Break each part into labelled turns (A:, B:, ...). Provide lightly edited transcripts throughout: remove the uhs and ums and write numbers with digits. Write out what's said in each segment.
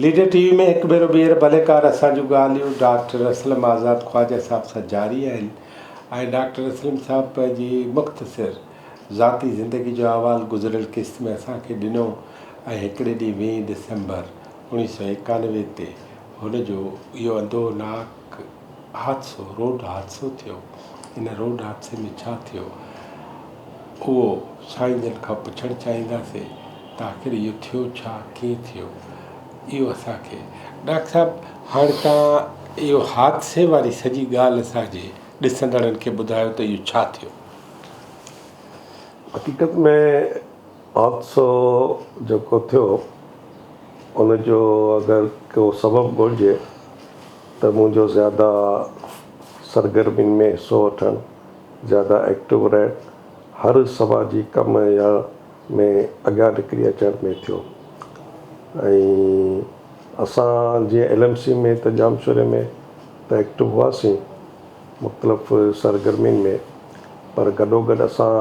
A: Leader TV में एक भेरो ॿीहर भलेकार असांजूं ॻाल्हियूं डॉक्टर असलम आज़ाद ख्वाजा साहब सां जारी आहिनि ऐं डॉक्टर असलम साहब पंहिंजी मुख़्तसिर ज़ाती ज़िंदगी जो अहवालु गुज़िरियल क़िस्त में असांखे ॾिनो ऐं हिकिड़े ॾींहुं 20 दिसंबर 1991 ते हुनजो इहो अंदोनाक हादसो रोड हादसो थियो। इन रोड हादसे में छा थियो उहो साईं जन खां पुछणु चाहींदासीं त आख़िर इहो थियो छा, कीअं थियो, इहो असांखे डॉक्टर साहब हाणे तव्हां इहो हादसे वारी सॼी ॻाल्हि असांजे ॾिसंदड़नि खे ॿुधायो त इहो छा थियो।
B: हक़ीक़त में हादसो जेको थियो उनजो अगरि को सबबु ॻोल्हिजे त मुंहिंजो ज़्यादा सरगर्मियुनि में हिसो वठणु, ज़्यादा एक्टिव रहणु, हर समाजी कम या में अॻियां निकिरी अचण में थियो। ऐं असां जीअं LMC में त जामशोरे में त एक्टिव हुआसीं मुख़्तलिफ़ सरगर्मियुनि में, पर गॾोगॾु असां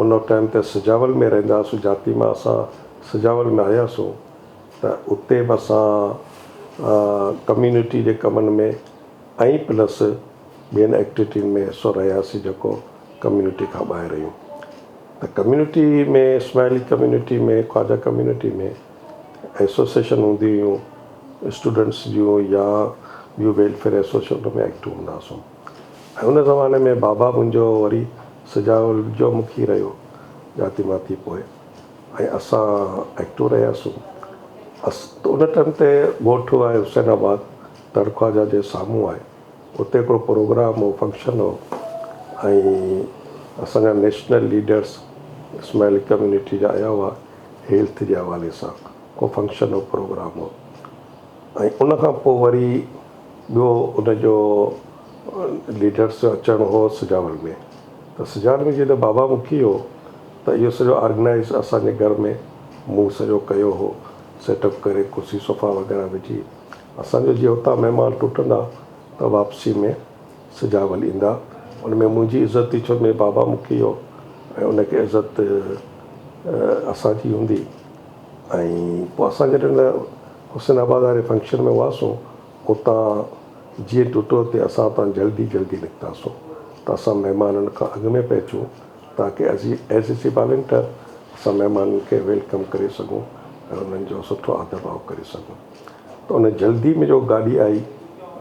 B: उन टाइम ते सिजावल में रहंदा हुआसीं। जाती मां असां सिजावल में आयासीं त उते बि असां कम्यूनिटी जे कमनि में ऐं प्लस ॿियनि एक्टिविटियुनि में हिसो रहियासीं जेको कम्यूनिटी खां ॿाहिरि हुयूं। त कम्यूनिटी में स्माइली कम्यूनिटी में ख्वाजा कम्यूनिटी में एसोसिएशन हूंदी हुयूं स्टूडेंट्स जूं या ॿियूं वेलफेयर एसोसिएशन में एक्टिव हूंदा हुआसीं। ऐं उन ज़माने में बाबा मुंहिंजो वरी सिजावल जो मुखी रहियो जाती मां थी पोइ, ऐं असां एक्टिव रहियासीं। उन टाइम ते ॻोठु आहे हुसैनाबाद तड़ख्वाजा जे साम्हूं आहे, उते हिकिड़ो प्रोग्राम हो, फंक्शन हो ऐं असांजा नेशनल लीडर्स स्माइली कम्यूनिटी जा आया हुआ हेल्थ जे हवाले सां। को फंक्शन हो, प्रोग्राम हो, ऐं उन खां पोइ वरी ॿियो उनजो लीडर्स जो अचणु हो सिजावल में। त सिजावल में जॾहिं बाबा मुखी हो त इहो सॼो ऑर्गेनाइज़ असांजे घर में मूं सॼो कयो हो, सेटअप करे कुर्सी सोफ़ा वग़ैरह विझी। असांजो जीअं हुतां महिमान टुटंदा त वापसी में सिजावल ईंदा, उन में मुंहिंजी इज़त थी, छो में बाबा मुखी हो ऐं उनखे इज़त असांजी हूंदी। ऐं पोइ असां जॾहिं हुसैनाबाद वारे फंक्शन में हुआसीं, उतां जीअं टुटो ते असां उतां जल्दी निकितासीं त असां महिमाननि खां अॻु में पहुचूं ताकी एज़ ए वॉलंटियर असां महिमाननि खे वेलकम करे सघूं ऐं उन्हनि जो सुठो आदर भाव करे सघूं। त उन जल्दी में जो गाॾी आई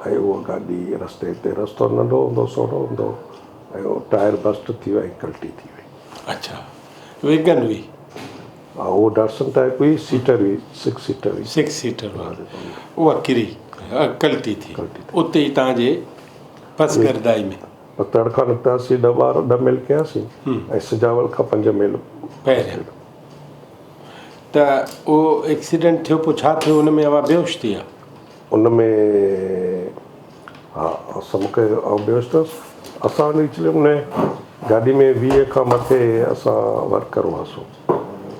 B: ऐं उहा गाॾी रस्तो नंढो हूंदो, सोढ़ो हूंदो ऐं उहो टायर बस्ट थी वियो ऐं कल्टी थी वई।
A: अच्छा, वेगन हुई?
B: हा, उहो डाटसन टाइप हुई, सीटर हुई, 6 सीटर हुई।
A: 6 सीटर उहा किरी कल्टी थी उते ई तव्हांजे पसगरदाई में।
B: तड़खा निकितासीं 10 मील कयासीं ऐं सिजावल खां 5 मील
A: पहिरियों। त उहो एक्सीडेंट थियो, पोइ छा थियो उन में? अवां बेहोश थी विया?
B: उन में हा, असां मूंखे बेहोश थियुसि। असां एक्चुअली उन गाॾी में 20 खां मथे असां वर्कर हुआसीं।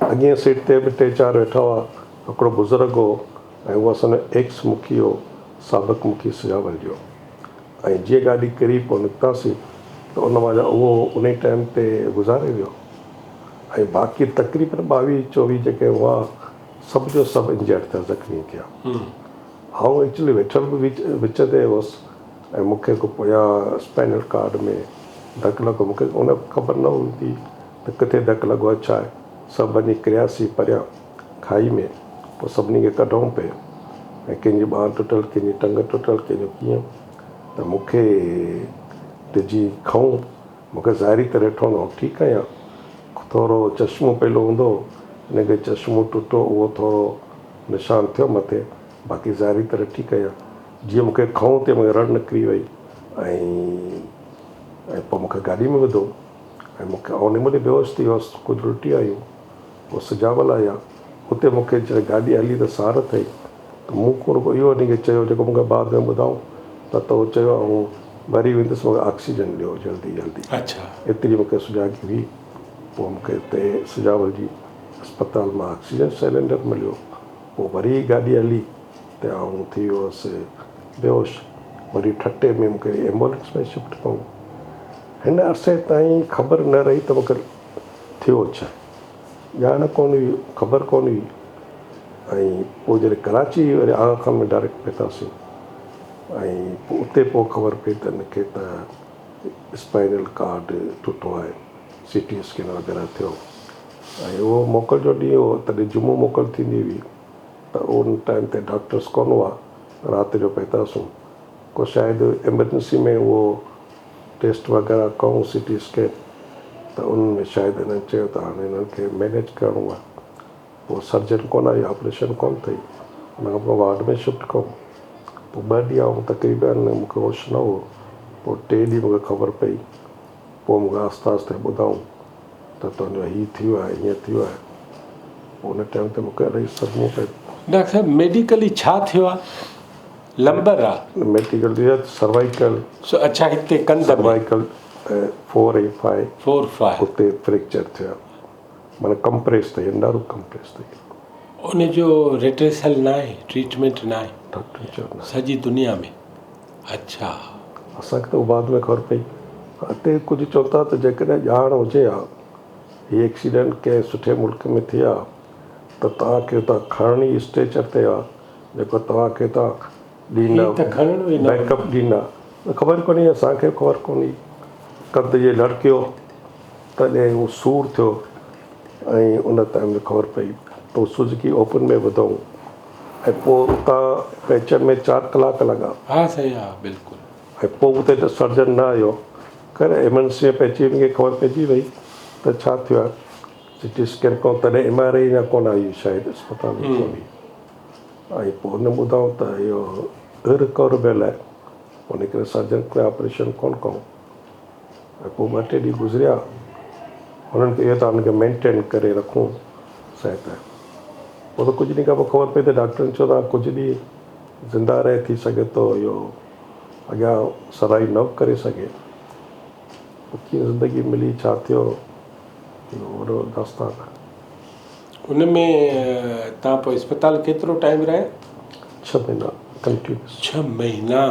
B: अॻियां सीट ते बि 3-4 वेठा हुआ, हिकिड़ो बुज़ुर्ग हो ऐं उहो असांजो एक्स मुखी हो, साबिक़ मुखी सिजावल जो। ऐं जीअं गाॾी किरी पोइ निकितासीं त उन महिल उहो उन टाइम ते गुज़ारे वियो ऐं बाक़ी तक़रीबन 22-24 जेके हुआ सभु जो सभु इंजर्ड थिया, ज़ख़्मी थिया। आउं एक्चुअली वेठल बि विच ते हुउसि ऐं मूंखे को पोयां स्पाइनल कार्ड में धकु लॻो। मूंखे उन ख़बर न हूंदी त किथे धकु लॻो आहे छा आहे। सभु वञी किरियासीं परियां खाई में, पोइ सभिनी खे कढूं पिए ऐं कंहिंजी ॿांह टुटल, कंहिंजी टंग टुटल, कंहिंजो कीअं। त मूंखे टिजी खऊं, मूंखे ज़ाहिरी करे ठहंदो हुओ ठीकु आहियां। थोरो चश्मो पहिरियों हूंदो, हिनखे चश्मो टुटो, उहो थोरो निशान थियो मथे, बाक़ी ज़ाहिरी तरह ठीकु आहियां। जीअं मूंखे खऊं ते मूंखे रड़ निकिरी वई ऐं पोइ मूंखे गाॾी में विधो ऐं मूंखे उन महिल बेहोश थी वियोसि। कुझु उल्टी आयूं, पोइ सिजावल आया। उते मूंखे जॾहिं गाॾी हली त सार अथई त मूं को इहो उनखे चयो जेको मूंखे बाद में ॿुधाऊं त उहो चयो ऐं वरी वेंदुसि मूंखे ऑक्सीजन ॾियो जल्दी।
A: अच्छा,
B: एतिरी मूंखे सुजाॻी हुई। पोइ मूंखे हिते सिजावल जी अस्पताल मां ऑक्सीजन सिलेंडर मिलियो। पोइ वरी गाॾी हली त आउं थी वियोसि बेहोश। वरी ठटे में मूंखे एम्बुलेंस में शिफ्ट कयूं। हिन अरसे ताईं ख़बर न रही त मूंखे थियो छा, ॼाण कोन हुई, ख़बर कोन हुई। ऐं पोइ जॾहिं कराची वरी आगा खान में डायरेक्ट पहुतासीं ऐं पोइ उते पोइ ख़बर पई त हिनखे त स्पाइनल कार्ड टुटो आहे, CT स्कैन वग़ैरह थियो ऐं उहो मोकल जो ॾींहुं हो, तॾहिं जुमो मोकल थींदी हुई त उन टाइम ते डॉक्टर्स कोन हुआ, राति जो पहुतासीं को शायदि एमरजेंसी में उहो टेस्ट वग़ैरह कयूं CT स्कैन त उनमें शायदि हिननि चयो त हाणे हिननि खे मैनेज करिणो आहे, पोइ सर्जन कोन आई, ऑपरेशन कोन अथई, हुन खां पोइ वार्ड में शिफ्ट कयूं। पोइ 2 ॾींहं आऊं तक़रीबन मूंखे होश न हो, पोइ 3 ॾींहं मूंखे ख़बर पई, पोइ मूंखे आस्ते आस्ते ॿुधाऊं त तुंहिंजो हीअ थियो आहे, हीअं थियो आहे। पोइ हुन टाइम ते मूंखे इलाही सदमो पियो।
A: डॉक्टर साहब मेडिकली छा थियो आहे? लंबर आहे?
B: Medical cervical.
A: अच्छा, हिते कंध में
B: सर्वाइकल 4 ऐं 5
A: 4, 5
B: उते फ्रैक्चर थियो, माना कंप्रेस अथई, अंडारू कंप्रेस अथई।
A: उनजो रेट्रेसल न आहे, ट्रीटमेंट न आहे
B: डॉक्टर चयो न
A: सॼी दुनिया में? अच्छा,
B: असांखे त बाद में ख़बर पई। हिते कुझु चवनि था त जेकॾहिं ॼाण हुजे हा हीअ एक्सीडेंट कंहिं सुठे मुल्क में थी आहे त तव्हांखे हुतां खणणी स्ट्रेचर ते आहे, जेको तव्हांखे तव्हां ॾींदा
A: त खणणो ई न,
B: बैकअप ॾींदा, ख़बर कोन्हे, असांखे ख़बर कोन्हे। कंध जे लड़कियो तॾहिं उहो सूरु थियो ऐं उन टाइम में ख़बर पई, पोइ सुज़ुकी ओपन में विधऊं ऐं पोइ उतां पहुचण में 4 कलाक लॻा।
A: हा सही आहे, बिल्कुलु।
B: ऐं पोइ उते त सर्जन न आयो, करे एमरजेंसी में पहुची हुनखे ख़बर पइजी वई त छा थियो आहे, CT स्कैन कयूं, तॾहिं MRI न कोन आई शायदि अस्पताल में कोन हुई। ऐं पोइ हुन ॿुधाऊं त इहो इरिकवरेबल आहे, उन करे सर्जन खे ऑपरेशन कोन कयूं। ऐं पोइ 2-3 ॾींहं गुज़रिया, हुननि खे इहो त हुनखे मेंटेन करे रखूं सिहत। पोइ त कुझु ॾींहं खां पोइ ख़बर पई त डॉक्टरनि चयो त कुझु ॾींहं ज़िंदा रहे, थी सघे थो इहो अॻियां सर्वाइव न करे सघे। पोइ कीअं ज़िंदगी मिली, छा थियो, इहो वॾो दास्तान आहे।
A: उन में तव्हां पोइ अस्पताल केतिरो टाइम रहे?
B: 6 महीना कंटिन्यूस।
A: 6 महीना?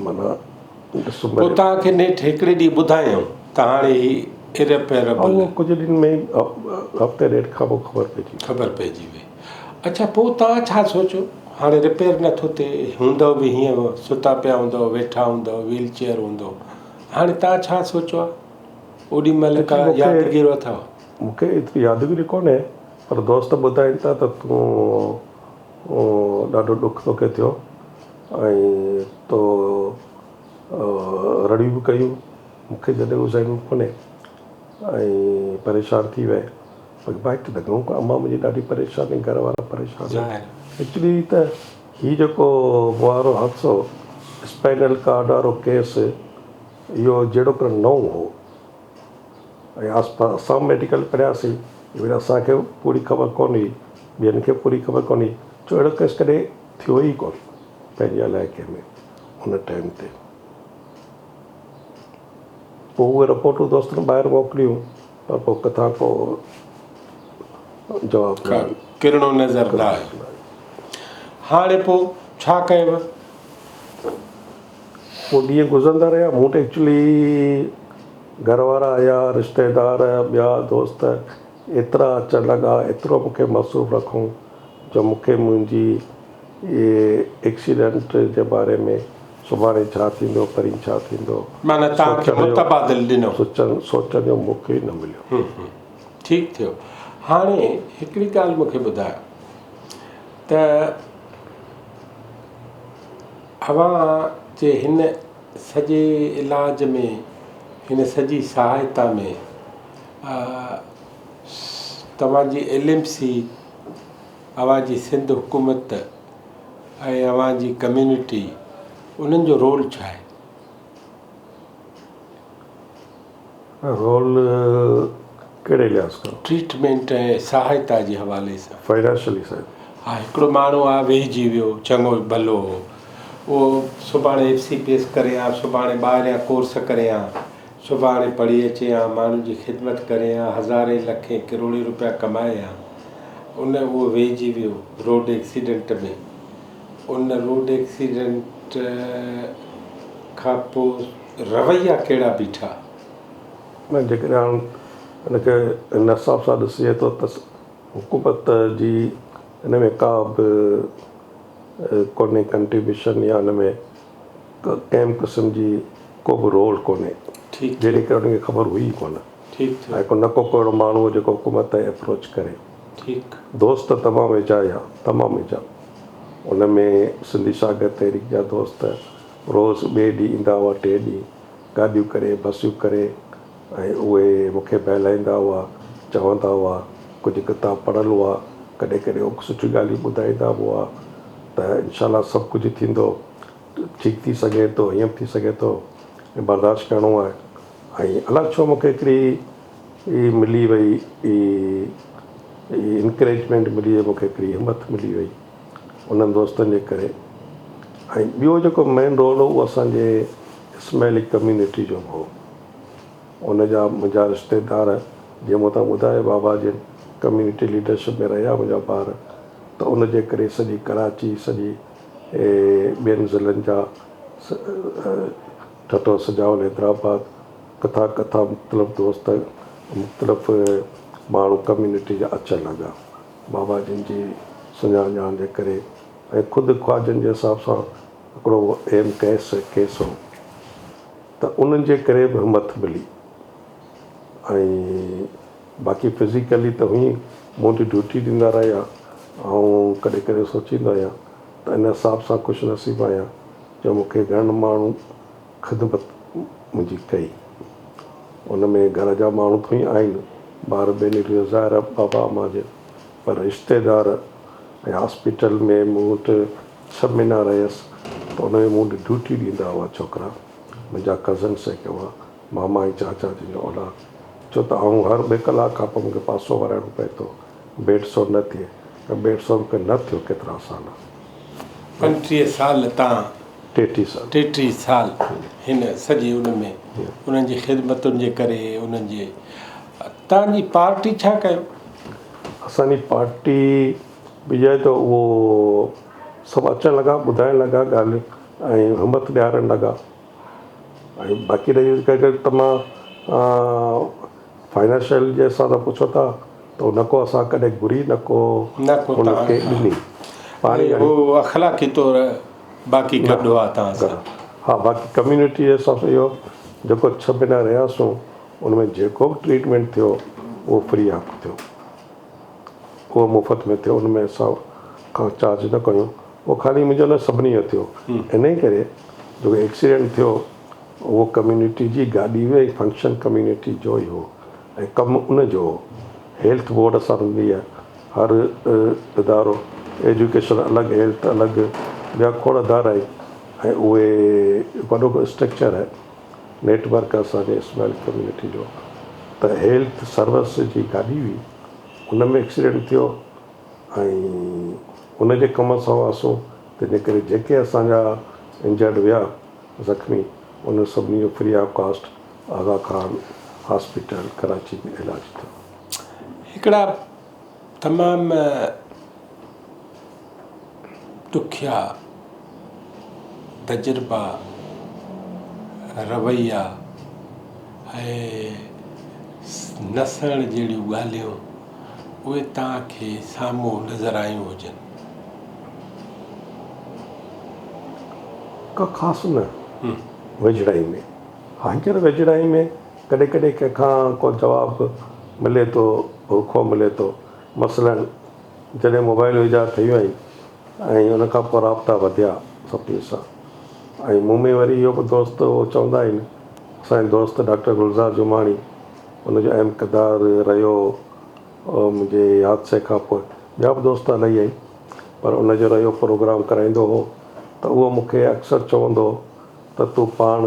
B: माना
A: पोइ तव्हांखे नेठि हिकिड़े ॾींहुं ॿुधायूं त हाणे ही इरिपेरेबल?
B: कुझु ॾींहंनि में ई हफ़्ते ॾेढ खां पोइ ख़बर पइजी वई।
A: अच्छा, पोइ तव्हां छा सोचो, हाणे रिपेयर नथो थिए, हूंदव बि हीअं सुता पिया हूंदव, वेठा हूंदव, व्हील चेयर हूंदो, हाणे तव्हां छा सोचो आहे? ओॾी महिल का यादगिरी अथव?
B: मूंखे एतिरी यादगिरी कोन्हे, पर दोस्त ॿुधाइनि था त तूं ॾाढो ॾुख तोखे थियो ऐं तो रड़ियूं बि कयूं, मूंखे जॾहिं उहो ज़हन कोन्हे ऐं परेशान थी विया। पर बाइक ते लॻूं अम्मा मुंहिंजी ॾाढी परेशानी, घर वारा परेशान। एक्चुअली त हीउ जेको वारो हादसो स्पाइनल कार्ड वारो केस, इहो जहिड़ो कर नओं हो ऐं आसपास असां मेडिकल पढ़ियासीं, वरी असांखे पूरी ख़बर कोन हुई, ॿियनि खे पूरी ख़बर कोन हुई, छो अहिड़ो केस कॾहिं थियो ई कोन पंहिंजे इलाइक़े में हुन टाइम ते। पोइ उहे रिपोर्टूं दोस्तनि ॿाहिरि मोकिलियूं, पर पोइ किथां को जवाबु
A: किरणो नज़र न आयो। हाणे पोइ छा कयव?
B: पोइ ॾींहं गुज़रंदा रहिया। मूं वटि एक्चुअली घर वारा आया, रिश्तेदार, ॿिया दोस्त एतिरा अचणु लॻा, एतिरो मूंखे मसरूफ़ रखूं जो मूंखे मुंहिंजी इहे एक्सीडेंट जे बारे में सुभाणे छा थींदो, परीं छा थींदो,
A: माना तव्हांखे मुतबादिल ॾिनो?
B: सोचण जो मौक़ो ई न मिलियो।
A: ठीकु थियो। हाणे हिकिड़ी ॻाल्हि मूंखे ॿुधायो त अव्हां जे हिन सॼे इलाज में, हिन सॼी सहायता में तव्हांजी LMC, अव्हांजी सिंध हुकूमत ऐं अव्हांजी कम्यूनिटी, उन्हनि जो रोल छा आहे?
B: रोल कहिड़े लिहाज़ खां?
A: ट्रीटमेंट ऐं सहायता जे हवाले सां।
B: Financially side?
A: हा, हिकिड़ो माण्हू आहे वेहिजी वियो, चङो भलो, उहो सुभाणे FCPS करे आ, सुभाणे ॿाहिरियां कोर्स करे आ, सुभाणे पढ़ी अचे आ, माण्हुनि जी ख़िदमत करे आ, हज़ारे लखे करोड़े रुपया कमाए आ, उहो वेहिजी वियो रोड एक्सीडेंट में। उन रोड एक्सीडेंट खां पोइ रवैया कहिड़ा बीठा?
B: न, जेकॾहिं हाणे हिनखे हिन हिसाब सां ॾिसिजे थो त हुकूमत जी इन में का बि कोन्हे कंट्रीब्यूशन या हिन में कंहिं क़िस्म जी को बि रोल कोन्हे,
A: ठीकु
B: जहिड़ी करे उनखे ख़बर हुई कोन।
A: ठीकु
B: ऐं न को अहिड़ो माण्हू हो जेको हुकूमत अप्रोच करे।
A: ठीकु
B: दोस्त तमामु वेझा हुया, तमामु वेझा। उन में सिंधी सागर तहरीक जा दोस्त रोज़ु ॿिए ॾींहुं ईंदा हुआ, 3 ॾींहं गाॾियूं करे, बसियूं करे, ऐं उहे मूंखे बहलाईंदा हुआ, चवंदा हुआ, कुझु किताब पढ़ियलु हुआ, कॾहिं कॾहिं सुठियूं ॻाल्हियूं ॿुधाईंदा हुआ त इनशाला सभु कुझु थींदो, ठीकु थी सघे थो, हीअं थी सघे थो, बर्दाश्त करिणो आहे। ऐं अलाए छो मूंखे हिकिड़ी मिली वई इंकरेजमेंट मिली वई, मूंखे हिकिड़ी हिमत मिली वई उन्हनि दोस्तनि जे करे। ऐं ॿियो जेको मेन रोल हो उहो असांजे इस्माइली कम्यूनिटी जो हो। उन जा मुंहिंजा रिश्तेदार जीअं मूं तव्हां ॿुधायो बाबा जिन कम्यूनिटी लीडरशिप में रहिया मुंहिंजा ॿार, त उन जे करे सॼी कराची, सॼी ॿियनि ज़िलनि जा ठठो सजावल हैदराबाद, किथां किथां मुख़्तलिफ़ दोस्त, मुख़्तलिफ़ माण्हू कम्यूनिटी जा अचणु लॻा बाबा जिन जी सुञाण जे करे। ऐं ख़ुदि ख्वाजनि जे हिसाब सां हिकिड़ो एम केस हो, त उन्हनि जे करे बि हिमत मिली। ऐं बाक़ी फिज़िकली त हुई मूं वटि ड्यूटी ॾींदा रहिया, ऐं कॾहिं कॾहिं सोचींदो आहियां त इन हिसाब सां ख़ुशि नसीबु आहियां जो मूंखे घणनि माण्हू ख़िदमत मुंहिंजी कई। उन में घर जा माण्हू त ई आहिनि, ॿार भेनरियूं ज़ाहिर बाबा अम्मा जे, पर रिश्तेदार ऐं हॉस्पिटल में मूं वटि 6 महीना रहियसि, त उन में मूं वटि ड्यूटी ॾींदा हुआ छोकिरा, मुंहिंजा कज़न्स जेके हुआ, मामा ऐं चाचा जिन जो औलाद। छो त आउं हर 2 कलाक खां पोइ मूंखे पासो वाराइणो पए थो, बेड सो न थिए, त बेड सो मूंखे न थियो केतिरा साल,
A: 35 साल तव्हां
B: 33 साल
A: 33 साल हिन सॼे उन में उन्हनि जी ख़िदमतुनि जे करे। उन्हनि जे तव्हांजी पार्टी छा कयो?
B: असांजी पार्टी बिजाए त उहो सभु अचणु लॻा, ॿुधाइणु लॻा ॻाल्हियूं ऐं हिमत ॾियारणु लॻा। ऐं बाक़ी रही करे त मां फाइनेंशियल जे हिसाब सां पुछो था त न को असां कॾहिं घुरी, न को हुनखे ॾिनी।
A: पाणी उहो अख़लाक़ी तौरु बाक़ी गॾु आहे तव्हां सां?
B: हा, बाक़ी कम्यूनिटी जे हिसाब सां इहो जेको 6 महीना रहियासीं उन में जेको बि ट्रीटमेंट थियो उहो फ्री ऑफ थियो, उहो मुफ़्त में थियो, उन में असां खां चार्ज न कयूं। उहो ख़ाली मुंहिंजो न सभिनी जो थियो। इन ई करे जेको एक्सीडेंट थियो उहो कम्यूनिटी जी गाॾी हुई, फंक्शन कम्यूनिटी जो ई हो ऐं कमु उन जो हो। हेल्थ बोर्ड असां हूंदी आहे, हर इदारो, एजुकेशन अलॻि, हेल्थ अलॻि, ॿिया खोड़ अदारा आहिनि ऐं उहे वॾो स्ट्रक्चर आहे, नेटवर्क आहे असांजे इस्माइल कम्यूनिटी जो। त हेल्थ सर्विस जी गाॾी हुई, उन में एक्सीडेंट थियो ऐं उन जे कम सां हुआसीं, तंहिंजे करे जेके असांजा इंजर्ड हुआ ज़ख़्मी उन सभिनी जो free of cost Aga Khan hospital Karachi में इलाजु थियो।
A: हिकिड़ा तमामु ॾुखिया तजुर्बा, रवैया ऐं न सहिण जहिड़ियूं ॻाल्हियूं उहे तव्हांखे साम्हूं नज़र आयूं हुजनि?
B: का ख़ासि न वेझड़ाई में, हींअर वेझड़ाई में कॾहिं कॾहिं कंहिंखां को जवाबु मिले थो, रुखो मिले थो। मसइलनि जॾहिं मोबाइल ईजाद ठहियूं आहिनि ऐं उन खां पोइ राब्ता वधिया सभिनी सां। ऐं मूं में वरी इहो बि दोस्त उहो चवंदा आहिनि, असांजे दोस्त डॉक्टर गुलज़ार जुमाणी, उनजो अहम किरदार रहियो मुंहिंजे हादसे खां पोइ। ॿिया बि दोस्त इलाही आहिनि, पर उनजो रहियो प्रोग्राम कराईंदो हो, त उहो मूंखे अक्सर चवंदो हो त तूं पाण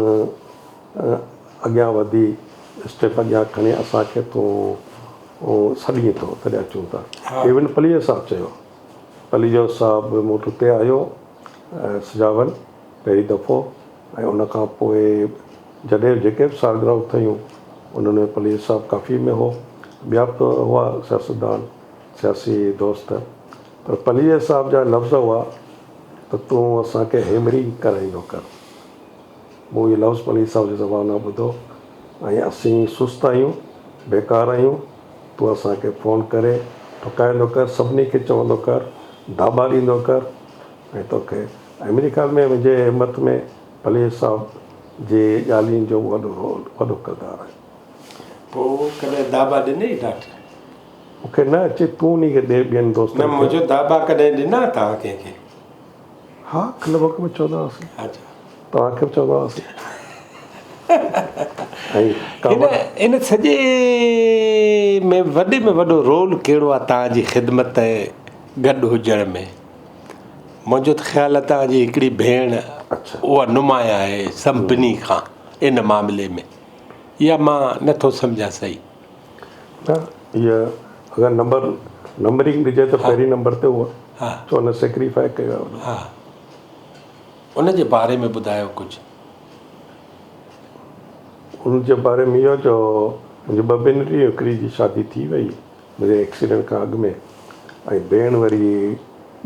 B: अॻियां वधी स्टेप अॻियां खणी असांखे तूं सॾीं थो, तॾहिं अचूं था। इवन पलीअ साहिबु चयो, पलीअ साहिबु मूं वटि हुते आयो सजावन पहिरीं दफ़ो, ऐं उन खां पोइ जॾहिं जेके बि सालगिरह थियूं उन्हनि में पलीअ साहिबु काफ़ी में हो, ॿिया बि हुआ सियासतदान, सियासी दोस्त, पर पलीअ साहिब जा लफ़्ज़ हुआ त तूं असांखे हेमरिंग कराईंदो कर। मूं इहे लफ़्ज़ पलीअ साहिब जे ज़बान ॿुधो ऐं असीं सुस्तु आहियूं, बेकार आहियूं, तूं असांखे फ़ोन करे ठुकाईंदो कर, सभिनी खे चवंदो कर दाबा ॾींदो कर ऐं तोखे ऐं मुंहिंजे ख़्याल में मुंहिंजे हिमत में भले साहब जे ॻाल्हियुनि जो वॾो रोल वॾो किरदारु आहे।
A: पोइ कॾहिं दाबा ॾिनई डॉक्टर?
B: मूंखे न अचे, तूं उन खे ॾे ॿियनि
A: न,
B: दोस्तनि खे।
A: मुंहिंजो दाबा कॾहिं ॾिना तव्हां कंहिंखे?
B: हा, क्लब में चवंदा हुआसीं,
A: अच्छा,
B: तव्हांखे बि चवंदा हुआसीं। ऐं
A: इन सॼे में वॾो रोल कहिड़ो आहे तव्हांजी ख़िदमत गॾु हुजण में? मुंहिंजो त ख़्यालु आहे तव्हांजी हिकिड़ी भेण
B: अच्छा,
A: उहा नुमाया आहे सभिनी खां इन मामले में, इहा मां नथो सम्झां सही।
B: न इहा अगरि नंबरिंग ॾिजे त पहिरीं नंबर ते उहा
A: हा
B: छो न सेक्रीफाई कयो आहे।
A: हा, उनजे बारे में ॿुधायो कुझु।
B: उनजे बारे में इहो जो मुंहिंजी ॿ भेनरियूं, हिकिड़ी जी शादी थी वई मुंहिंजे एक्सीडेंट खां अॻु में, ऐं भेण वरी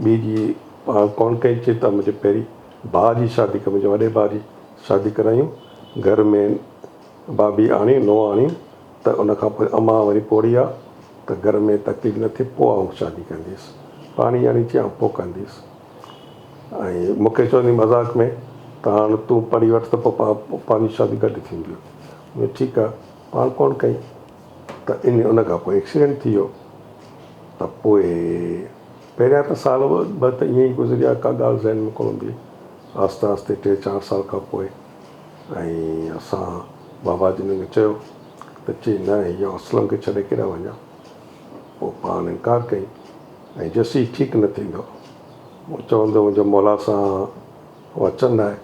B: ॿी जी पाण कोन कई चे त मुंहिंजे पहिरीं भाउ जी शादी कई, मुंहिंजे वॾे भाउ जी शादी करायूं, घर में भाभी आणी नूंहुं आणी, त उनखां पोइ अम्मा वरी पोड़ी आहे त घर में तकलीफ़ न थिए पोइ आउं शादी कंदीसि, पाणी आणी चई पोइ कंदीसि। ऐं मूंखे चवंदी मज़ाक में त हाणे तूं पढ़ी वठि त पोइ पंहिंजी शादी गॾु थींदियूं। ठीकु आहे, पाण कोन कई त उनखां पोइ एक्सीडेंट थी वियो। त पोइ पहिरियां त साल ॿ त ईअं ई गुज़रिया, का ॻाल्हि ज़हन में कोन हूंदी। आहिस्ते आहिस्ते 3-4 साल खां पोइ ऐं असां बाबा जिन खे चयो त चई न इहो असलम खे छॾे केॾा वञा। पोइ पाण इनकार कई ऐं जेसीं ठीकु न थींदो चवंदो मुंहिंजो मौला सां वचन आहे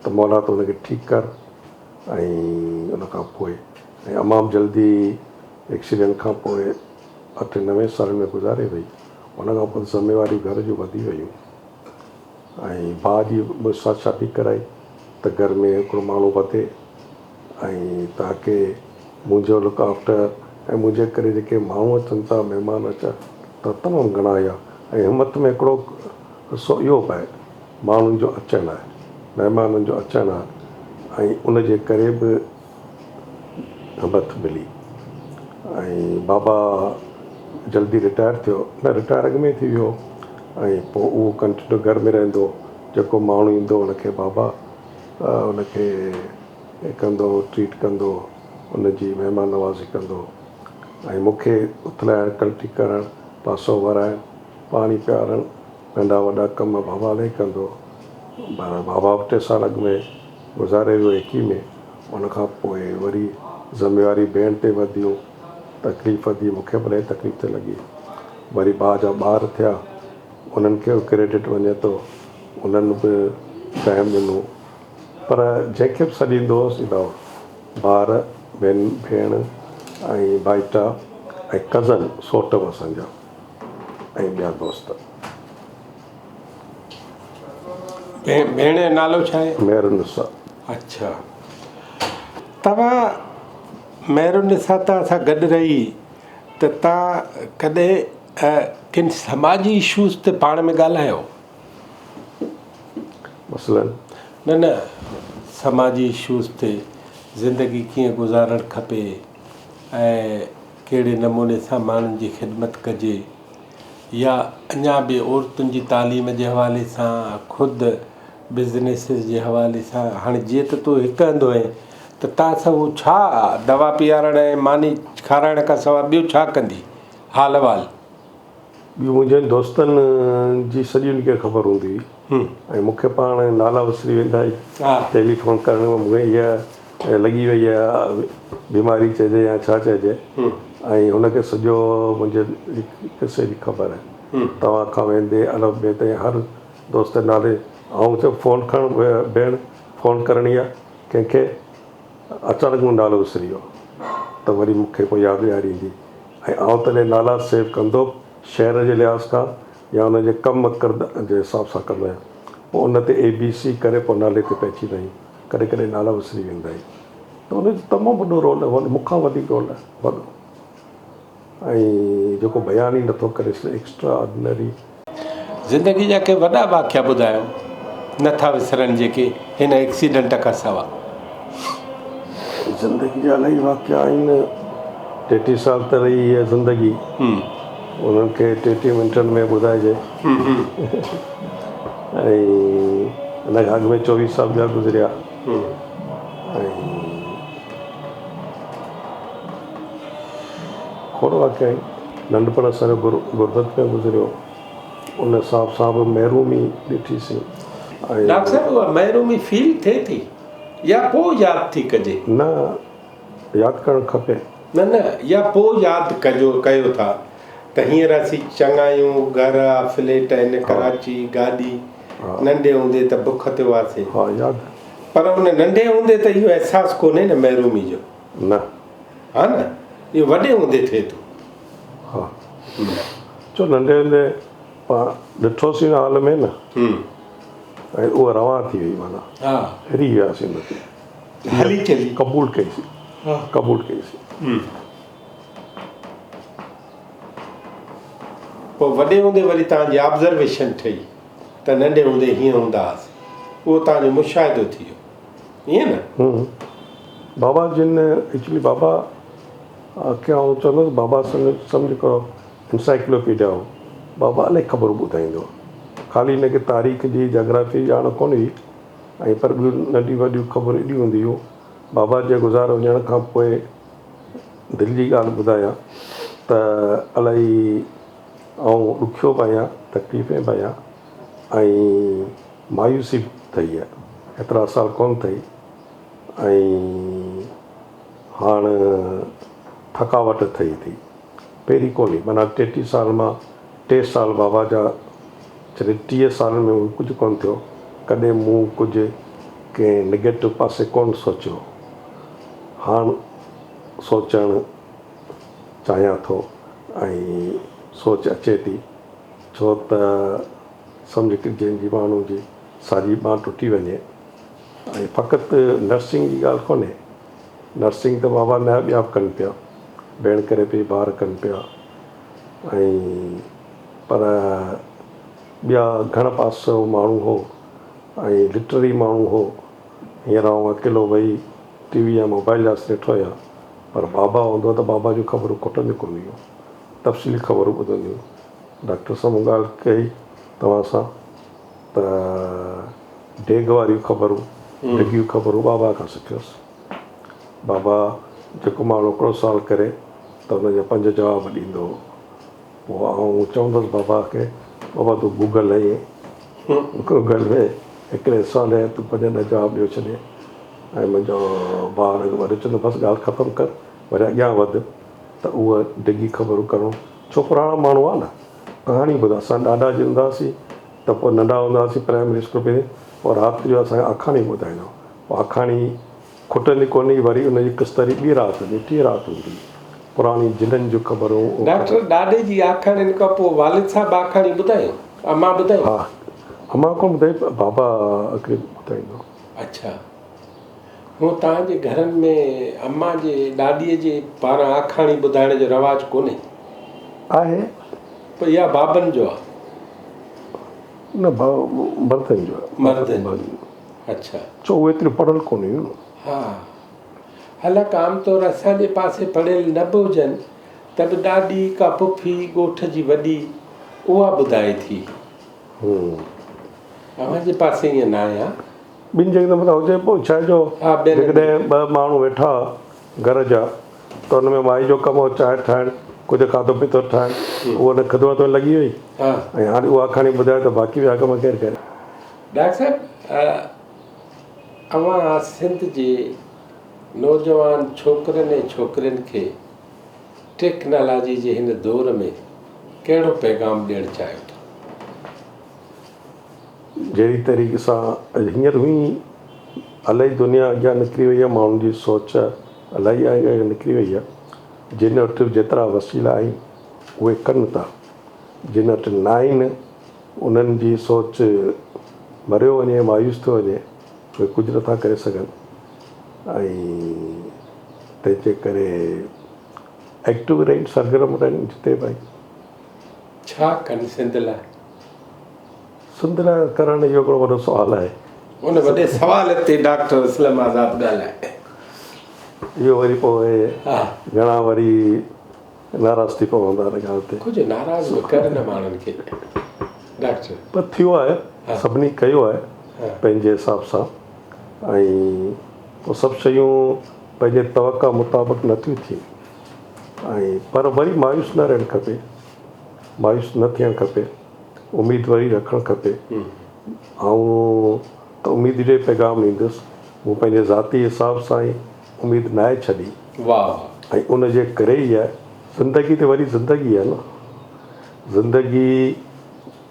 B: त मौला त हुनखे ठीकु कर। ऐं उनखां पोइ ऐं तमामु जल्दी एक्सीडेंट खां पोइ 8-9 साल में गुज़ारे वई। उनखां पोइ ज़िम्मेवारी घर जूं वधी वियूं ऐं भाउ जी मूंसां शादी कराई त घर में हिकिड़ो माण्हू वधे ऐं ताकी मुंहिंजो लुक आफ्टर ऐं मुंहिंजे करे जेके माण्हू अचनि था, महिमान अचनि त तमामु घणा आया ऐं हिमत में हिकिड़ो इहो बि आहे, माण्हुनि जो अचणु आहे, महिमाननि जो अचणु आहे ऐं उनजे करे बि हिमत मिली। ऐं बाबा जल्दी रिटायर थियो, न रिटायर अॻु में थी वियो ऐं पोइ उहो कंटिन्यू घर में रहंदो, जेको माण्हू ईंदो उनखे बाबा उनखे कंदो, ट्रीट कंदो, उनजी महिमान नवाज़ी कंदो ऐं मूंखे उथलाइणु कल्टी करणु, पासो वराइणु, पाणी पियारणु, नंढा वॾा कम बाबा इलाही कंदो। बाबा 2 साल अॻु में गुज़ारे वियो 21 में। उनखां पोइ वरी ज़िम्मेवारी भेण ते वधियूं, तकलीफ़ थी, मूंखे बि इलाही तकलीफ़ थिए लॻी। वरी भाउ जा ॿार थिया, उन्हनि खे बि क्रेडिट वञे थो, उन्हनि बि टाइम ॾिनो, पर जंहिंखे बि सॾींदो हुउसि ॿार, भेण ऐं भाइटा ऐं कज़न सोट बि असांजा ऐं ॿिया दोस्त।
A: भेण जो नालो छा आहे?
B: मेहरुनिसा।
A: अच्छा, तव्हां मेहरुनिसा तव्हां सां गॾु रही त तव्हां कॾहिं किन समाजी इशूज़ ते पाण में ॻाल्हायो?
B: मसलन
A: न समाजी इशूज़ ते ज़िंदगी कीअं गुज़ारणु खपे ऐं कहिड़े नमूने सां माण्हुनि जी ख़िदमत कजे, या अञा बि औरतुनि जी तालीम जे हवाले सां, ख़ुदि बिज़नेस जे हवाले सां। हाणे जीअं त तूं हिकु हंधु आहीं त तव्हां सां उहो छा दवा पीआरण ऐं मानी खाराइण खां सवाइ ॿियो छा कंदी? हाल अहिवाल
B: ॿियूं मुंहिंजे दोस्तनि जी सॼी खे ख़बर हूंदी हुई ऐं मूंखे पाण नाला विसरी वेंदा टेलीफोन करण में, मूंखे इहा लॻी वई आहे बीमारी चइजे या छा चइजे, ऐं हुनखे सॼो मुंहिंजे किसे जी ख़बर आहे। तव्हां खां वेंदे अलॻि ॿिए ताईं हर दोस्त नाले ऐं चयो फ़ोन खण भेण, फ़ोन करणी आहे कंहिंखे, अचानक मूं नालो विसरी वियो त वरी मूंखे पोइ यादि ॾियारींदी ऐं तॾहिं नाला सेव कंदो शहर जे लिहाज़ खां या उनजे कम जे हिसाब सां कंदो आहियां। पोइ उन ते ABC करे पोइ नाले ते पहुची वेंदा आहियूं, कॾहिं कॾहिं नाला विसरी वेंदा आहियूं। त उनजो तमामु वॾो रोल आहे, मूंखां वधीक रोल आहे वॾो, ऐं जेको बयानु ई नथो करे एक्स्ट्रा ऑर्डिनरी।
A: ज़िंदगी जा के वॾा वाक़िया ॿुधायो नथा विसरनि जेके हिन एक्सीडेंट खां सवाइ?
B: ज़िंदगी जा इलाही वाक़िया आहिनि। 33 साल त रही इहा ज़िंदगी उन्हनि खे 30 मिंटनि में ॿुधाइजे। ऐं हिन खां अॻु में 24 साल ॿिया गुज़रिया। ऐं खोड़ वाक़िया आहिनि। नंढपण असांजो गुरबत में गुज़रियो, उन हिसाब सां बि महिरूमी ॾिठीसीं। ऐं
A: डॉक्टर साहिब उहा महिरूमी फील थिए थी या पोइ यादि थी कजे?
B: न, यादि करणु खपे।
A: न या पोइ यादि कयो था त हींअर असीं चङा आहियूं, घर आहे, फ्लैट आहिनि, कराची, गाॾी। नंढे हूंदे त बुख ते हुआसीं।
B: हा, यादि।
A: पर उन नंढे हूंदे त इहो अहसासु कोन्हे न महिरूमी जो।
B: न, हा
A: न, इहो वॾे हूंदे थिए थो।
B: हा, छो नंढे हूंदे पाण ॾिठोसीं न हाल में न, ऐं उहा रवां थी वई, माना हिरी वियासीं हुनखे,
A: हली चली,
B: क़बूल कईसीं।
A: पोइ वॾे हूंदे वरी तव्हांजी ऑब्ज़र्वेशन ठही त नंढे हूंदे हीअं हूंदा हुआसीं, उहो तव्हांजो मुशाहिदो थी वियो, ईअं न?
B: बाबा जिन एक्चुअली बाबा खे आउं चवंदुसि, बाबा सम्झ करो इंसाइक्लोपीडिया हो। बाबा इलाही ख़बरूं ॿुधाईंदो हो। ख़ाली हिनखे तारीख़ जी, जोग्राफी ॼाण कोन हुई, ऐं पर ॿियूं नंढियूं वॾियूं ख़बरूं एॾियूं हूंदियूं हुयूं। बाबा जे गुज़ारे वञण खां पोइ दिलि जी ॻाल्हि ॿुधायां त इलाही ऐं ॾुखियो बि आहियां, तकलीफ़ें बि आहियां, ऐं मायूसी बि ठही आहे। एतिरा साल कोन अथई, ऐं हाणे थकावट ठही थी, पहिरीं कोन्हे। माना 33 साल मां 3 साल बाबा जा, जॾहिं 30 साल में कुझु कोन थियो, कॾहिं मूं कुझु कंहिं नेगेटिव पासे कोन सोचियो। हाणे सोचणु चाहियां थो, ऐं सोच अचे थी, छो त सम्झ कि जंहिंजी माण्हू जी साॼी बांह टुटी वञे। ऐं फ़क़ति नर्सिंग जी ॻाल्हि कोन्हे, नर्सिंग त बाबा नया ॿिया बि कनि पिया, भेण करे पई, ॿार कनि पिया, ऐं पर ॿिया घण पासो माण्हू हो, ऐं लिटरी माण्हू हो। हींअर आउं अकेलो वेही टीवी या मोबाइल जा ॾिठो हुया, पर बाबा हूंदो त बाबा जूं ख़बरूं खुटंदियूं कोन हुयूं, तफ़सीली ख़बरूं ॿुधंदियूं। डॉक्टर सां मूं ॻाल्हि कई तव्हां सां त डेग वारियूं ख़बरूं, ॾिघियूं ख़बरूं बाबा खां सिखियुसि। बाबा जेको माण्हू हिकिड़ो साल करे त हुनजा 5 जवाब ॾींदो हो। पोइ आउं चवंदुसि बाबा खे, बाबा तूं गूगल में हिकिड़े साल जा तूं 5 जवाब ॾियो छॾे। ऐं मुंहिंजो भाउ वरी चवंदो बसि ॻाल्हि ख़तमु कर, वरी अॻियां वधि। त उहा डिघी ख़बरूं करणु, छो पुराणो माण्हू आहे न, कहाणी ॿुधा। असां ॾाॾा जी हूंदा हुआसीं त पोइ नंढा हूंदा हुआसीं प्राइमरी स्कूल में, पोइ राति जो असांखे आखाणी ॿुधाईंदो। पोइ आखाणी खुटंदी कोन्हे, वरी उनजी किस्तरी ॿी राति हूंदी, 3 राति हूंदी, पुराणी जिननि जूं ख़बरूं।
A: डॉक्टर ॾाॾे जी आखाणियुनि खां पोइ वालिद साहिबु आखाणी ॿुधायो, अम्मा ॿुधायो?
B: हा, अम्मा कोन ॿुधाई, बाबा अकेले ॿुधाईंदो।
A: अच्छा, हूअं तव्हांजे घरनि में अम्मा जे, ॾाॾीअ जे पारां आखाणी ॿुधाइण जो रवाजु कोन्हे?
B: आहे,
A: पर इहा बाबनि जो आहे?
B: न, मर्दनि जो आहे।
A: मर्दनि। अच्छा,
B: छो उहे एतिरी पढ़ियल कोन हुयूं।
A: हा, हालांकि आमतौरु असांजे पासे पढ़ियल न बि हुजनि त बि ॾाॾी का पुफी ॻोठ जी वॾी उहा ॿुधाए थी। अव्हांजे पासे ईअं न आहे।
B: ॿिनि जॻह ते हुजे, पोइ छा जो जेकॾहिं 2 माण्हू वेठा घर जा, त हुन में माई जो कमु हो चांहि ठाहिणु, कुझु खाधो पीतो ठाहिणु, उहा न ख़िदमत में लॻी वई। ऐं हाणे उहा आखाणी ॿुधाए त बाक़ी ॿिया कम केरु करे?
A: डॉक्टर साहिबु, अव्हां सिंध जे नौजवान छोकिरनि ऐं छोकिरियुनि खे टेक्नोलॉजी जे हिन दौर में कहिड़ो पैगाम ॾियणु चाहियो था?
B: जहिड़ी तरीक़े सां हींअर हुई, इलाही दुनिया अॻियां निकिरी वई आहे, माण्हुनि जी सोच इलाही अॻियां निकिरी वई आहे। जिन वटि जेतिरा वसीला आहिनि उहे कनि था, जिन वटि न आहिनि उन्हनि जी सोच मरियो वञे, मायूस थो वञे, उहे कुझु नथा करे सघनि। ऐं तंहिंजे करे एक्टिव रहनि, सरगर्म रहनि जिते भाई।
A: छा कनि सिंध लाइ?
B: सिंध लाइ करणु इहो हिकिड़ो वॾो सुवालु आहे।
A: उन वॾे सुवाल ते डॉक्टर असलम आज़ाद ॻाल्हाए।
B: इहो वरी पोइ घणा वरी नाराज़ थी पवंदा हिन ॻाल्हि ते।
A: कुझु नाराज़ बि कर न माण्हुनि खे डॉक्टर।
B: पर थियो आहे, सभिनी कयो आहे पंहिंजे हिसाब सां, ऐं पोइ सभु शयूं पंहिंजे तवका मुताबिक़ नथियूं थियनि, ऐं पर वरी मायूस न रहणु खपे, मायूस न थियणु खपे, उमेदु वरी रखणु खपे। ऐं त उमेद जो पैगाम ॾींदुसि, मूं पंहिंजे ज़ाती हिसाब सां ई उमेदु न आहे छॾी।
A: वाह।
B: ऐं उन जे करे ई आहे ज़िंदगी त वरी ज़िंदगी आहे न, ज़िंदगी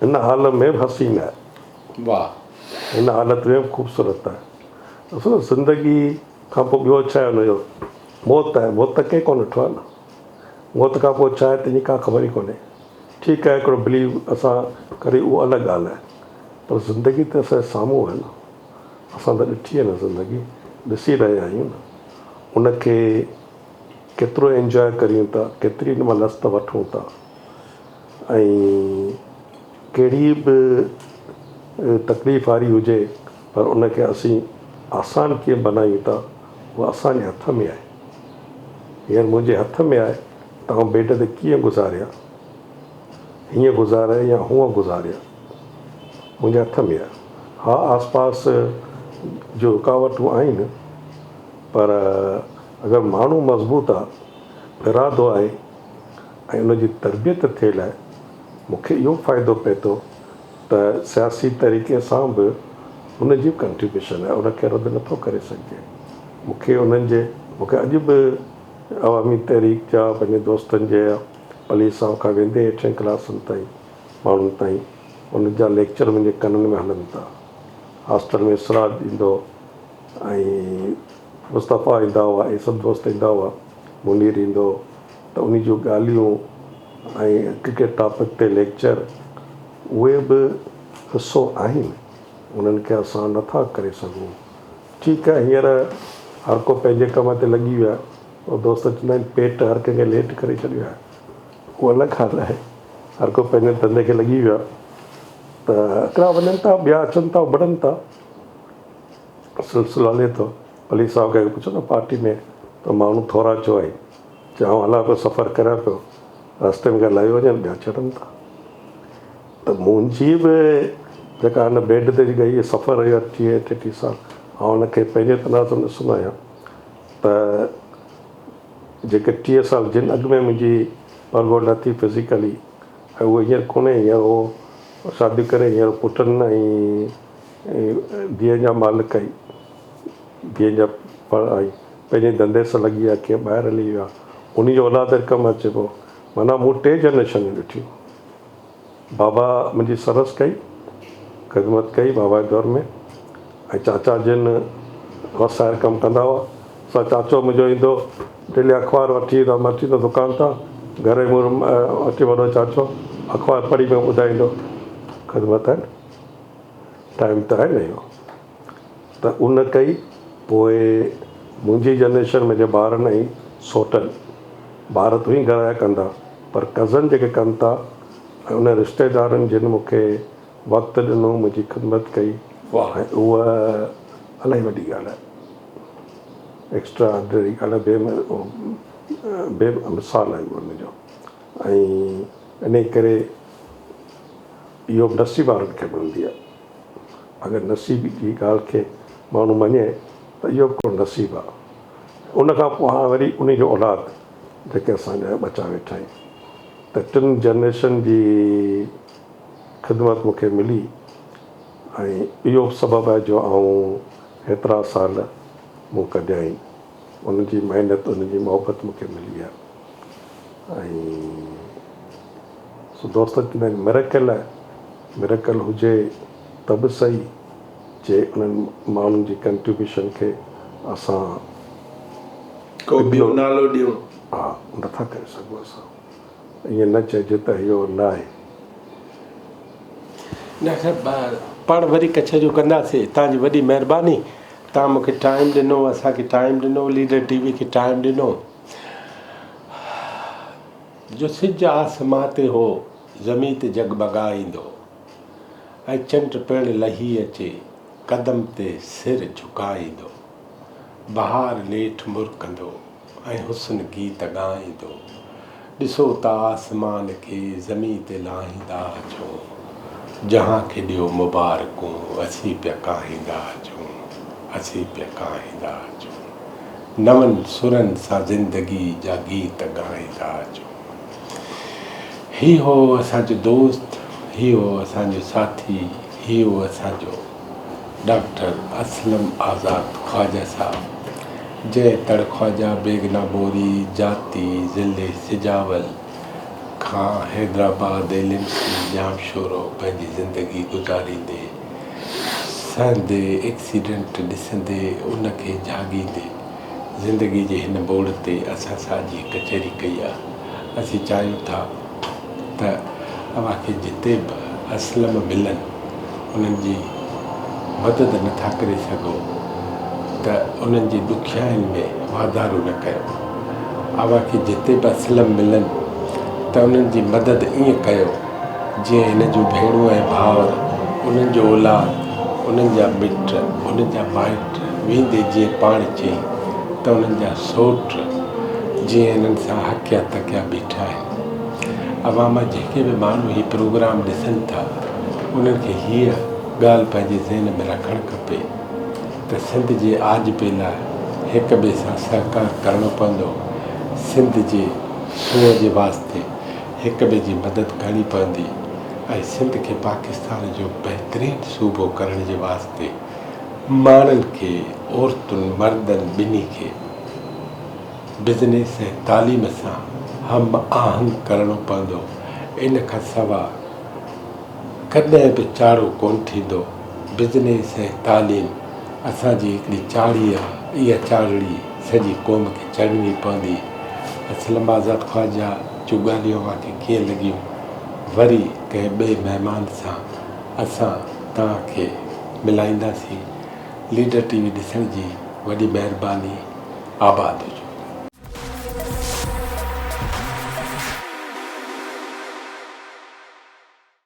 B: हिन हाल में बि हसीन आहे।
A: वाह।
B: हिन हालत में बि ख़ूबसूरत आहे। ॾिसो न, ज़िंदगी खां पोइ ॿियो छा आहे हुनजो, मौत आहे। मौत त कंहिं कोन ॾिठो आहे न, मौत खां पोइ छा आहे तुंहिंजी का ख़बर ई कोन्हे। ठीकु आहे, हिकिड़ो बिलीव असां करे उहो अलॻि ॻाल्हि आहे, पर ज़िंदगी त असांजे साम्हूं आहे न, असां त ॾिठी आहे न ज़िंदगी, ॾिसी रहिया आहियूं न। उनखे केतिरो एंजॉय करियूं था, केतिरी हिन महिल लस्त वठूं था, ऐं कहिड़ी बि तकलीफ़ वारी हुजे पर उनखे असीं आसान कीअं बनायूं था, उहा असांजे हथ में आहे। हींअर मुंहिंजे हथ में आहे तव्हां बेड ते कीअं गुज़ारिया, हीअं गुज़ारिया या हूअं गुज़ारिया, मुंहिंजे हथ में आहे। हा, आस पास जो रुकावटूं आहिनि, पर अगरि माण्हू मज़बूत आहे, इरादो आहे ऐं उनजी तरबियत थियल आहे, मूंखे इहो फ़ाइदो पए थो त सियासी तरीक़े सां बि उनजी कंट्रीब्यूशन आहे, उनखे रद्द नथो करे सघिजे। मूंखे उन्हनि जे मूंखे अॼु बि अवामी तहरीक जा पंहिंजे दोस्तनि जे पली साहब खां वेंदे हेठियनि क्लासनि ताईं माण्हुनि ताईं उन जा लेक्चर मुंहिंजे कननि में हलनि था। हॉस्टल में सिराज ईंदो ऐं मुस्तफ़ा ईंदा हुआ, इहे सभु दोस्त ईंदा हुआ, मुनीर ईंदो, त उन जूं ॻाल्हियूं ऐं क्रिकेट टॉपिक ते लेक्चर, उहे बि हिसो आहिनि, उन्हनि खे असां नथा करे सघूं। ठीकु आहे, हींअर हर को पंहिंजे कम ते लॻी वियो आहे, उहो दोस्त चवंदा आहिनि पेट हर कंहिंखे लेट करे छॾियो आहे, उहा अलॻि ॻाल्हि आहे। हर को पंहिंजे धंधे खे लॻी वियो आहे, त हिकिड़ा वञनि था, ॿिया अचनि था, बढ़नि था, सिलसिलो हले थो। पली साहब खे पुछो न पार्टी में त माण्हू थोरा छो आहिनि, चऊं हला पियो सफ़रु करियां पियो, रस्ते में ॻाल्हाए वञनि, ॿिया चढ़नि था। त मुंहिंजी बि जेका हिन बेड ते गई सफ़र हुयो 30-33 साल, मां हुनखे पंहिंजे तनाज़ में ॾिसंदो आहियां त जेके 30 साल जिन अॻु में मुंहिंजी परगोड़ न थी फिज़िकली, ऐं उहो हींअर कोन्हे, हींअर उहो शादी करे हींअर पुटनि ऐं धीअ जा मालिक आई, धीअ जा आई, पंहिंजे धंधे सां लॻी आहे, कीअं ॿाहिरि हली वियो आहे, उन जो औलाद कमु अचे पियो। माना मूं 3 जनरेशनूं ॾिठियूं। बाबा मुंहिंजी सरस कई, ख़िदमत कई बाबा जे दौर में, ऐं चाचा जिन वसायल कमु कंदा हुआ। असां चाचो मुंहिंजो ईंदो, डेली अख़बार वठी ईंदो, मां अची वेंदो दुकान तां, घर में अची वॾो चाचो अख़बार पढ़ी में ॿुधाईंदो, ख़िदमत आहे न, टाइम त आहे न इहो। त उन कई, पोइ मुंहिंजी जनरेशन मुंहिंजे ॿारनि ऐं सोटनि, ॿार तूं ई घर जा कंदा, पर कज़न जेके कनि था ऐं उन रिश्तेदारनि जिन मूंखे वक़्तु ॾिनो, मुंहिंजी ख़िदमत कई, ऐं उहा इलाही वॾी ॻाल्हि आहे, एक्स्ट्रा ऑर्डिनरी ॻाल्हि आहे, बेमिसाल आहे उनजो। ऐं इन करे इहो नसीब वारनि खे मिलंदी आहे। अगरि नसीब जी ॻाल्हि खे माण्हू मञे त इहो को नसीबु आहे। उनखां पोइ हाणे वरी उन जो औलाद जेके असांजा बचा वेठा आहिनि, त 3 जनरेशन जी ख़िदमत मूंखे मिली, ऐं इहो सबबु आहे जो आउं हेतिरा साल मूं कढिया आहिनि, उनजी महिनत उनजी मोहबत मूंखे मिली आहे। ऐं सो दोस्त चवंदा आहिनि मिरेकल आहे, मिरेकल हुजे त बि सही, जे उन्हनि माण्हुनि जी कंट्रीब्यूशन खे असां
A: को ॿियो नालो ॾियूं,
B: हा नथा करे सघूं असां, ईअं न चइजे त इहो न आहे।
A: न पाण वरी कच्छ जो कंदासीं। तव्हांजी वॾी महिरबानी, तव्हां मूंखे टाइम ॾिनो, असांखे टाइम ॾिनो, लीडर टीवी खे टाइम ॾिनो। जो सिज आसमां ते हो, ज़मीन ते जगमगाईंदो, ऐं चंड पिणु लही अचे, कदम ते सिर झुकाईंदो, बहार नेठि मुरकंदो ऐं हुस्न गीत ॻाईंदो, ॾिसो त आसमान खे ज़मीन ते लाहींदा अचूं, जहां खे ॾियो मुबारकूं, असीं पिया काहींदा अचूं, असीं पिया काहींदा अचूं, नवनि सुरनि सां ज़िंदगी जा गीत ॻाईंदा अचूं। ही हो असांजो दोस्त, ही हो असांजो साथी, ही हो असांजो डॉक्टर असलम आज़ाद ख्वाजा साहब, जंहिं तड़ ख्वाजा बेगना बोरी जाती ज़िले सिजावल खां हैदराबाद एलिम्स जाम शोरो पंहिंजी ज़िंदगी गुज़ारींदे, सहंदे एक्सीडेंट ॾिसंदे, उनखे जाॻींदे ज़िंदगी जे हिन मोड़ ते असां सां कचहरी कई आहे। असीं चाहियूं था त अव्हांखे जिते बि असलम मिलनि, उन्हनि जी मदद नथा करे सघो त उन्हनि जी ॾुखियाईनि में वाधारो न कयो। अव्हांखे जिते बि असलम मिलनि त उन्हनि जी मदद ईअं कयो जीअं हिन जूं भेणूं ऐं भाउर, उन्हनि जो औलाद, उन्हनि जा मिट, उन्हनि जा माइट वेंदे जीअं पाण चई त उन्हनि जा सौट जीअं हिननि सां हकिया तकिया बीठा आहिनि। अवाम जेके बि माण्हू हीउ प्रोग्राम ॾिसनि था, उन्हनि खे हीअ ॻाल्हि पंहिंजे ज़हन में रखणु खपे त सिंध जे आज बे लाइ हिक ॿिए सां सहकार करणो पवंदो। सिंध जे सूंहं जे वास्ते हिक ॿिए जी मदद करणी पवंदी ऐं सिंध खे पाकिस्तान जो बहितरीनु सूबो करण जे वास्ते माण्हुनि खे, औरतुनि मर्दनि ॿिन्ही खे बिज़नेस ऐं तालीम सां हम आहंग करणो पवंदो। इन खां सवाइ कॾहिं बि चाढ़ो कोन थींदो। बिज़नेस ऐं तालीम असांजी हिकिड़ी चाढ़ी आहे, इहा चाढ़ड़ी सॼी क़ौम खे चढ़णी पवंदी। असलम आज़ाद ख्वाजा जूं ॻाल्हियूं मूंखे कीअं लॻियूं, वरी कंहिं ॿिए महिमान सां असां तव्हांखे मिलाईंदासीं। लीडर टीवी ॾिसण जी वॾी महिरबानी। आबाद हुजो।